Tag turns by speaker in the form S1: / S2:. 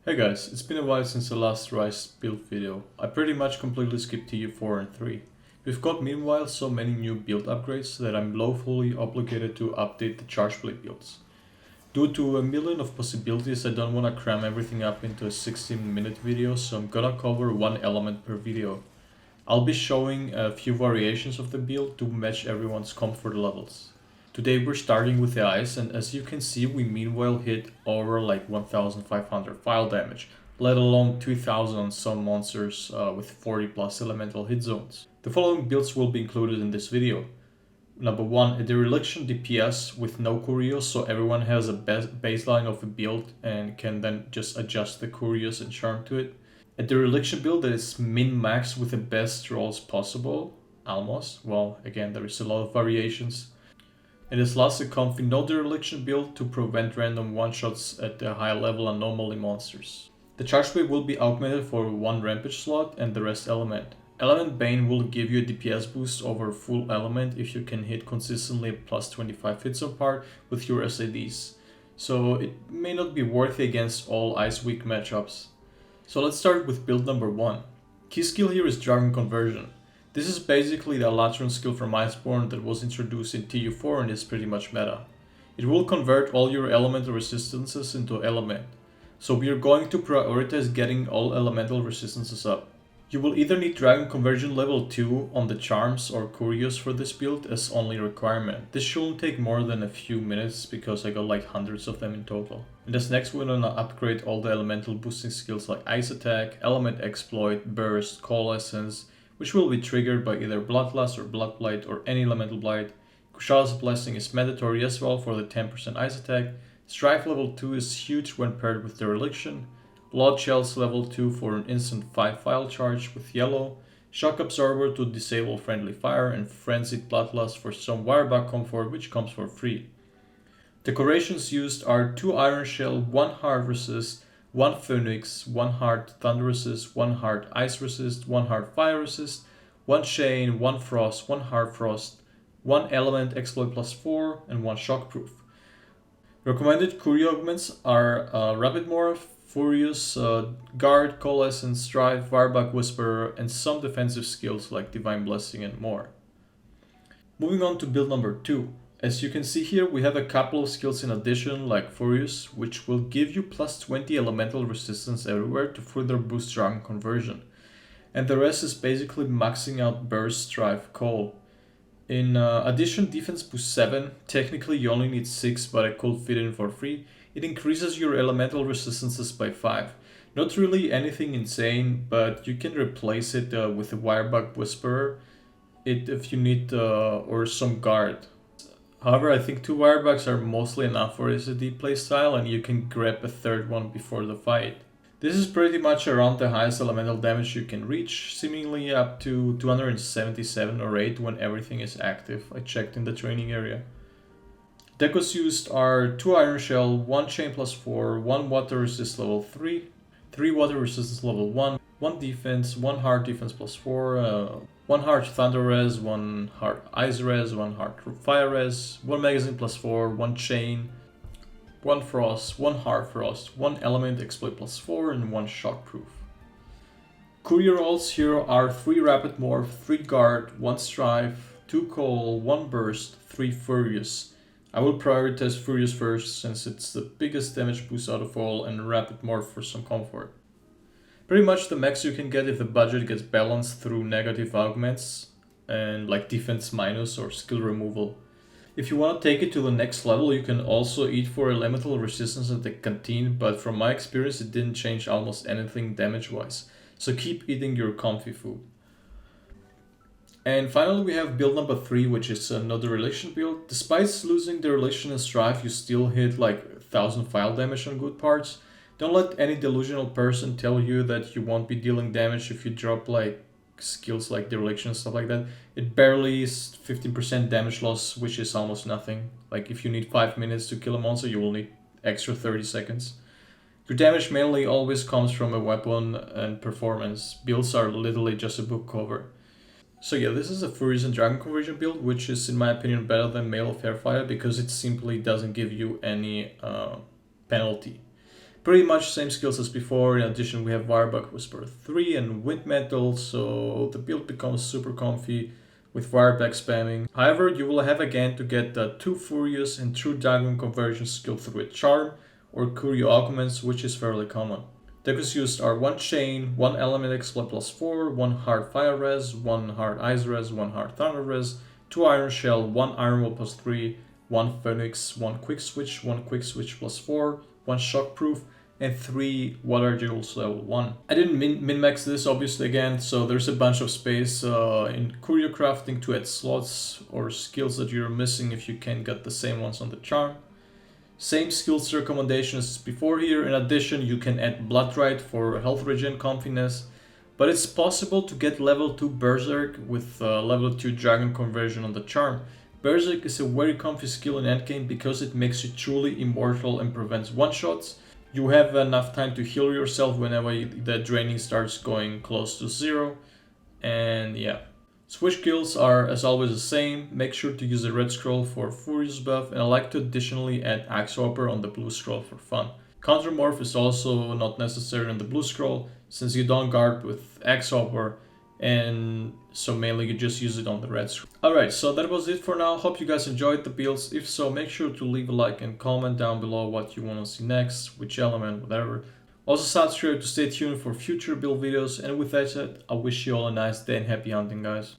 S1: Hey guys, it's been a while since the last Rise build video. I pretty much completely skipped TU4 and 3. We've got meanwhile so many new build upgrades that I'm lawfully obligated to update the Chargeblade builds. Due to a million of possibilities, I don't want to cram everything up into a 16-minute video, so I'm gonna cover one element per video. I'll be showing a few variations of the build to match everyone's comfort levels. Today we're starting with the ice, and as you can see we meanwhile hit over like 1500 file damage, let alone 2000 on some monsters with 40 plus elemental hit zones. The following builds will be included in this video. Number 1, a dereliction DPS with no couriers, so everyone has a baseline of a build and can then just adjust the couriers and charm to it. A dereliction build that is min-max with the best rolls possible, almost. Well, again, there is a lot of variations. And this last, a comfy no dereliction build to prevent random one-shots at the high level anomaly monsters. The Chargeblade will be augmented for one rampage slot and the rest element. Element Bane will give you a DPS boost over full element if you can hit consistently a plus 25 hits on part with your SADs. So it may not be worthy against all ice weak matchups. So let's start with build number 1. Key skill here is Dragon Conversion. This is basically the Alatron skill from Iceborne that was introduced in TU4 and is pretty much meta. It will convert all your elemental resistances into element. So we are going to prioritize getting all elemental resistances up. You will either need Dragon Conversion level 2 on the charms or couriers for this build as only requirement. This shouldn't take more than a few minutes because I got like hundreds of them in total. And as next we're gonna upgrade all the elemental boosting skills like Ice Attack, Element Exploit, Burst, Coalescence, which will be triggered by either Bloodlust or Blood Blight or any elemental blight. Kushal's Blessing is mandatory as well for the 10% ice attack. Strife level 2 is huge when paired with Dereliction. Blood Shells level 2 for an instant 5 file charge with yellow. Shock Absorber to disable friendly fire, and Frenzied Bloodlust for some Wirebug comfort, which comes for free. Decorations used are 2 Iron Shell, 1 Hard Resist, 1 Phoenix, 1 Hard Thunder Resist, 1 Hard Ice Resist, 1 Hard Fire Resist, 1 Chain, 1 Frost, 1 Hard Frost, 1 Element Exploit plus 4, and 1 Shockproof. Recommended Courier augments are Rapid Morph, Furious, Guard, Coalescence, Strive, Wirebug Whisperer, and some defensive skills like Divine Blessing and more. Moving on to build number 2. As you can see here, we have a couple of skills in addition, like Furious, which will give you plus 20 elemental resistance everywhere to further boost Dragon Conversion. And the rest is basically maxing out Burst, Strife, Coal. In addition, Defense boost 7, technically you only need 6, but I could fit in for free. It increases your elemental resistances by 5. Not really anything insane, but you can replace it with a Wirebug Whisperer if you need, or some Guard. However, I think 2 Wirebugs are mostly enough for SAD playstyle, and you can grab a third one before the fight. This is pretty much around the highest elemental damage you can reach, seemingly up to 277 or 8 when everything is active. I checked in the training area. Decos used are 2 Iron Shell, 1 Chain plus 4, 1 Water Resist level 3, 3 Water Resistance level 1, 1 Defense, 1 Hard Defense plus 4, 1 Hard Thunder Res, 1 Hard Ice Res, 1 Hard Fire Res, 1 Magazine plus 4, 1 Chain, 1 Frost, 1 Hard Frost, 1 Element Exploit plus 4, and 1 Shockproof. Courier rolls here are 3 Rapid Morph, 3 Guard, 1 Strife, 2 Coal, 1 Burst, 3 Furious. I will prioritize Furious first since it's the biggest damage boost out of all, and Rapid Morph for some comfort. Pretty much the max you can get if the budget gets balanced through negative augments and like defense minus or skill removal. If you want to take it to the next level, you can also eat for elemental resistance at the canteen, but from my experience it didn't change almost anything damage wise. So keep eating your comfy food. And finally we have build number 3, which is another Dereliction build. Despite losing Dereliction and Strife, you still hit like 1000 file damage on good parts. Don't let any delusional person tell you that you won't be dealing damage if you drop like skills like Dereliction and stuff like that. It barely is 15% damage loss, which is almost nothing. Like if you need 5 minutes to kill a monster, you will need extra 30 seconds. Your damage mainly always comes from a weapon and performance. Builds are literally just a book cover. So yeah, this is a Furious and Dragon Conversion build, which is in my opinion better than Mail of Airfire because it simply doesn't give you any penalty. Pretty much same skills as before. In addition, we have Wirebug Whisper 3 and Wind Metal, so the build becomes super comfy with Wirebug spamming. However, you will have again to get the 2 Furious and True Diamond conversion skill through a Charm or Courier augments, which is fairly common. Decos used are 1 Chain, 1 Element Exploit +4, 1 Hard Fire Res, 1 Hard Ice Res, 1 Hard Thunder Res, 2 Iron Shell, 1 Iron Will +3, 1 Phoenix, 1 Quick Switch, 1 Quick Switch +4, 1 Shockproof, and 3 Water Jewels level 1. I didn't min-max this obviously again, so there's a bunch of space in Courier crafting to add slots or skills that you're missing if you can't get the same ones on the Charm. Same skills recommendations as before here. In addition, you can add Blood Rite for health regen comfiness, but it's possible to get level 2 Berserk with level 2 Dragon conversion on the Charm. Berserk is a very comfy skill in endgame because it makes you truly immortal and prevents one-shots. You have enough time to heal yourself whenever the draining starts going close to 0. And yeah. Switch skills are as always the same. Make sure to use the red scroll for Furious buff, and I like to additionally add Axe Hopper on the blue scroll for fun. Countermorph is also not necessary on the blue scroll since you don't guard with Axe Hopper, and so mainly you just use it on the red scroll. Alright, so that was it for now. Hope you guys enjoyed the builds. If so, make sure to leave a like and comment down below what you want to see next, which element, whatever. Also subscribe to stay tuned for future build videos, and with that said, I wish you all a nice day and happy hunting, guys.